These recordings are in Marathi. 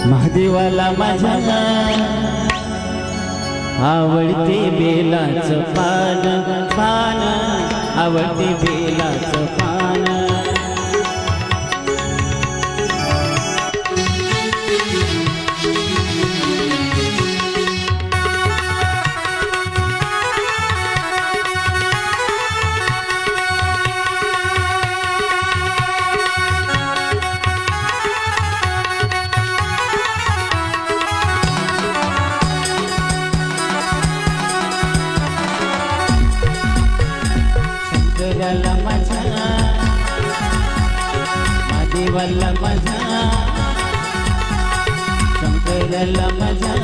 महादेवाला माझ्या आवडते बेलाचं पान पान आवडते बेलाचं पान शंकराला माझा महादेवाला माझा शंकराला माझा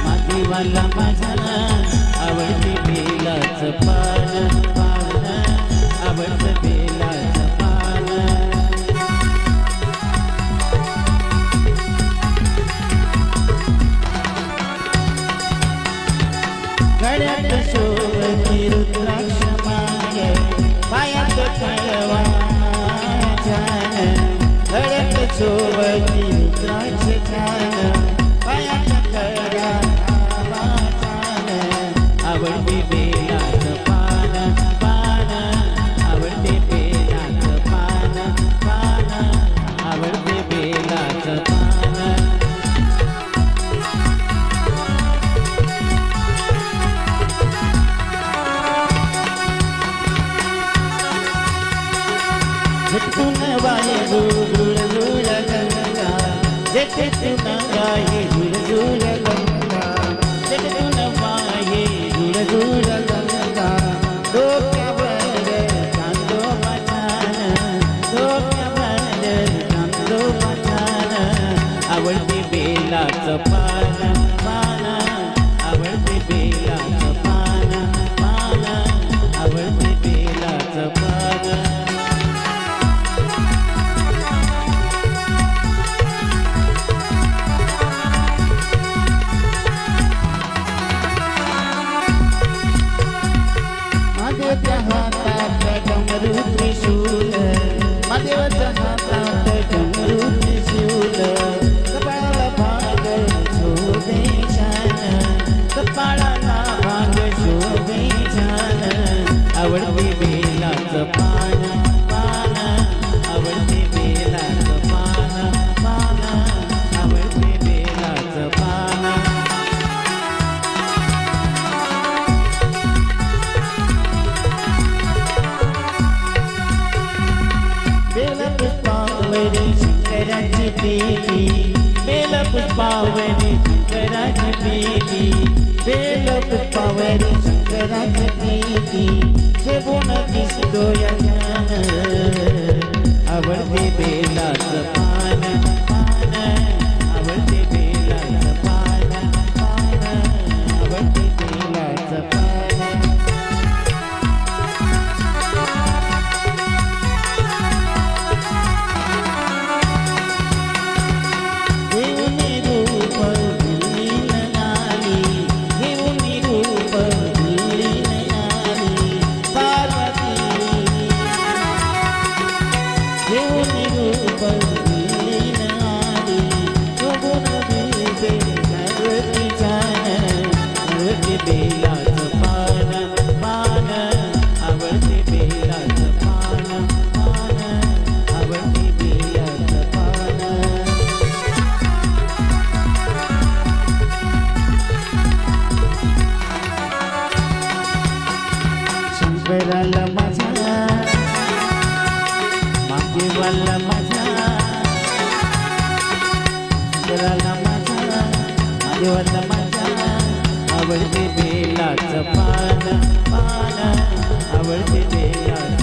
महादेवाला माझा आवडते बेलाचं पान पान आवडते बेलाचं पान गळ्यात शोभती रुद्राक्ष मागे पायात कळवा छान गळ्यात शोभती रुद्राक्ष छान पायात कळवा छान आवडते बेलाचं पान पान आवडते बेलाचं पान पान आवडते बेलाचं पान झटकून वाये झुळ झुळ गंगा झटकून वाये झुळ झुळ गंगा झटकून वाये झुळ झुळ गंगा डोक्यावर चांदोबा छान डोक्यावर चांदोबा छान आवडते बेलाचं पान पान आवडते बेलाचं पान पान आवडते बेलाचं पान महादेवाच्या हातात डमरू त्रिशूल महादेवाच्या हातात डमरू त्रिशूल कपाळाला भाग शोभे छान कपाळाला भाग शोभे छान आवडते बेलाचं पान पान आवडते बेलाचं पान पान आवडते बेलाचं पान बेलपुष्पावरी शंकराची बेली बेलपुष्पावरी शंकराची बेली बेलपुष्पावरी शंकराची बेली सेवून दिसतो या छान आवडते बेलाचं पान पान आवडते बेलाचं पान पान आवडते बेलाचं पान बेलाचं पान पान आवडते बेलाचं पान पान आवडते बेलाचं पान शंकराला माझा महादेवाला माझा शंकराला माझा महादेवाला माझा आवडते बेलाचं पान पान आवडते बेलाचं